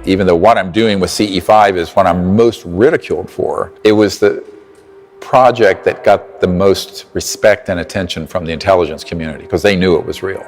Even though what I'm doing with CE5 is what I'm most ridiculed for, it was the project that got the most respect and attention from the intelligence community because they knew it was real.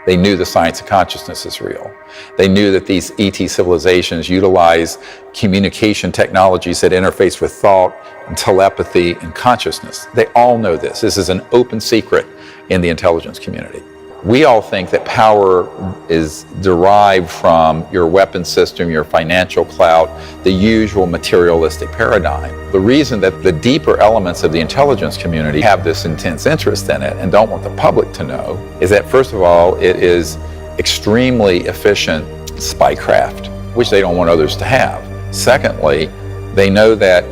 They knew the science of consciousness is real. They knew that these ET civilizations utilize communication technologies that interface with thought and telepathy and consciousness. They all know this. This is an open secret in the intelligence community. We all think that power is derived from your weapon system, your financial clout, the usual materialistic paradigm. The reason that the deeper elements of the intelligence community have this intense interest in it and don't want the public to know is that, first of all, it is extremely efficient spycraft, which they don't want others to have. Secondly, they know that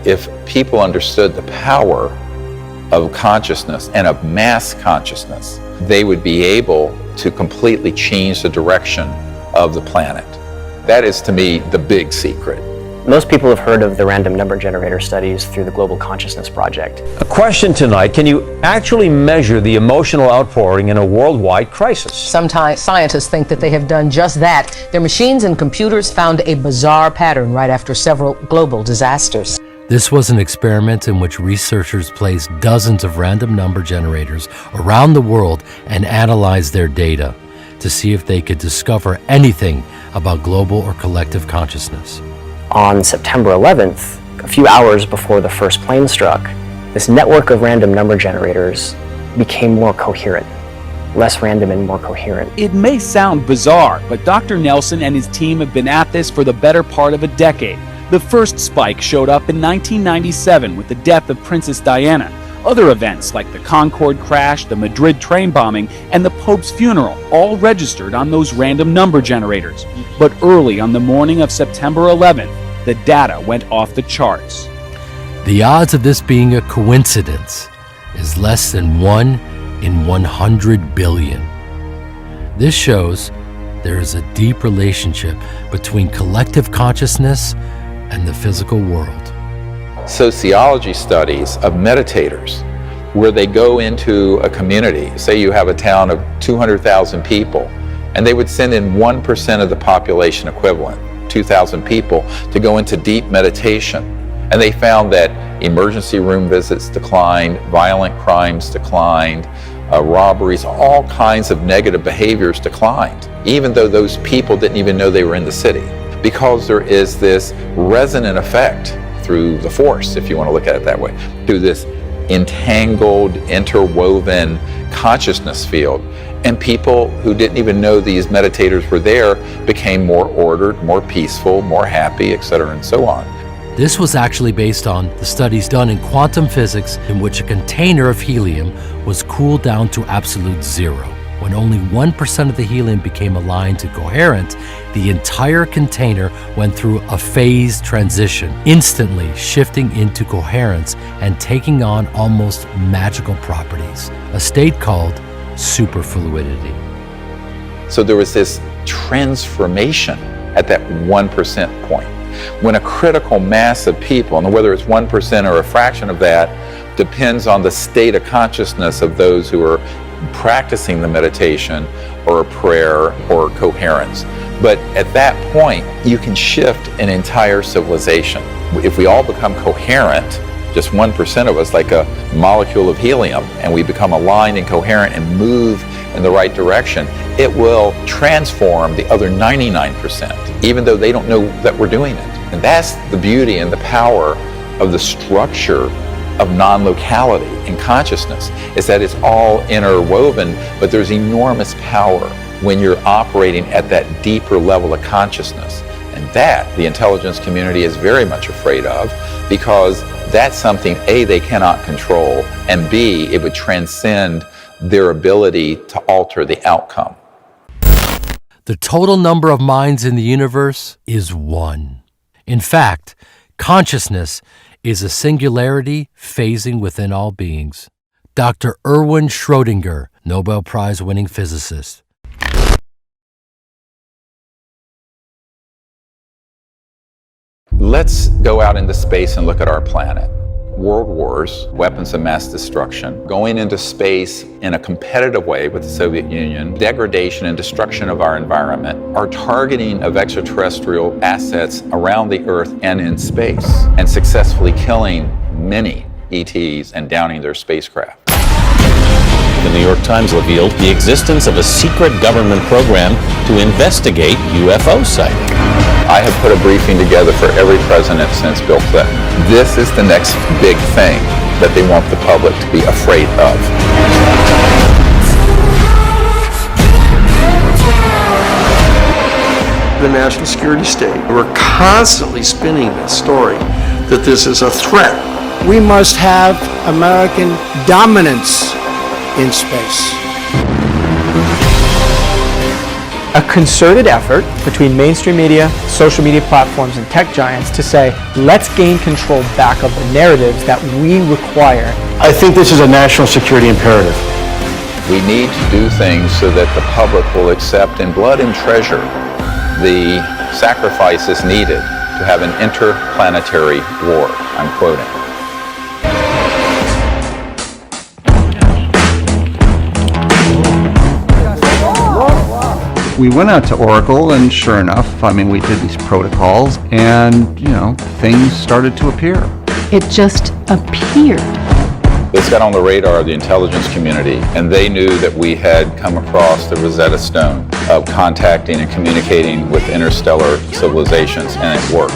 if people understood the power of consciousness and of mass consciousness, they would be able to completely change the direction of the planet. That is, to me, the big secret. Most people have heard of the random number generator studies through the Global Consciousness Project. A question tonight: can you actually measure the emotional outpouring in a worldwide crisis? Sometimes scientists think that they have done just that. Their machines and computers found a bizarre pattern right after several global disasters. This was an experiment in which researchers placed dozens of random number generators around the world and analyzed their data to see if they could discover anything about global or collective consciousness. On September 11th, a few hours before the first plane struck, this network of random number generators became more coherent, less random and more coherent. It may sound bizarre, but Dr. Nelson and his team have been at this for the better part of a decade. The first spike showed up in 1997 with the death of Princess Diana. Other events like the Concorde crash, the Madrid train bombing, and the Pope's funeral all registered on those random number generators. But early on the morning of September 11th, the data went off the charts. The odds of this being a coincidence is less than 1 in 100 billion. This shows there is a deep relationship between collective consciousness and the physical world. Sociology studies of meditators, where they go into a community, say you have a town of 200,000 people, and they would send in 1% of the population equivalent, 2,000 people, to go into deep meditation. And they found that emergency room visits declined, violent crimes declined, robberies, all kinds of negative behaviors declined, even though those people didn't even know they were in the city. Because there is this resonant effect through the force, if you want to look at it that way, through this entangled, interwoven consciousness field. And people who didn't even know these meditators were there became more ordered, more peaceful, more happy, etc., and so on. This was actually based on the studies done in quantum physics, in which a container of helium was cooled down to absolute zero. When only 1% of the helium became aligned to coherent, the entire container went through a phase transition, instantly shifting into coherence and taking on almost magical properties, a state called superfluidity. So there was this transformation at that 1% point. When a critical mass of people, and whether it's 1% or a fraction of that, depends on the state of consciousness of those who are practicing the meditation or a prayer or coherence. But at that point, you can shift an entire civilization. If we all become coherent, just 1% of us, like a molecule of helium, and we become aligned and coherent and move in the right direction, it will transform the other 99%, even though they don't know that we're doing it. And that's the beauty and the power of the structure of non-locality in consciousness, is that it's all interwoven, but there's enormous power when you're operating at that deeper level of consciousness. And that the intelligence community is very much afraid of, because that's something, A, they cannot control, and B, it would transcend their ability to alter the outcome. The total number of minds in the universe is 1. In fact, consciousness is a singularity phasing within all beings. Dr. Erwin Schrödinger, Nobel Prize-winning physicist. Let's go out into space and look at our planet. world wars, weapons of mass destruction, going into space in a competitive way with the Soviet Union, degradation and destruction of our environment, our targeting of extraterrestrial assets around the Earth and in space, and successfully killing many ETs and downing their spacecraft. The New York Times revealed the existence of a secret government program to investigate UFO sightings. I have put a briefing together for every president since Bill Clinton. This is the next big thing that they want the public to be afraid of. The national security state. We're constantly spinning this story that this is a threat. We must have American dominance in space. A concerted effort between mainstream media, social media platforms, and tech giants to say, let's gain control back of the narratives that we require. I think this is a national security imperative. We need to do things so that the public will accept in blood and treasure the sacrifices needed to have an interplanetary war. I'm quoting. We went out to Oracle, and sure enough, I mean, we did these protocols, and, things started to appear. It just appeared. This got on the radar of the intelligence community, and they knew that we had come across the Rosetta Stone of contacting and communicating with interstellar civilizations, and it worked.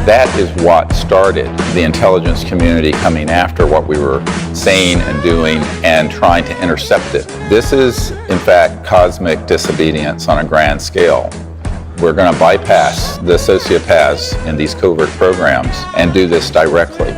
That is what started the intelligence community coming after what we were saying and doing and trying to intercept it. This is, in fact, cosmic disobedience on a grand scale. We're going to bypass the sociopaths in these covert programs and do this directly.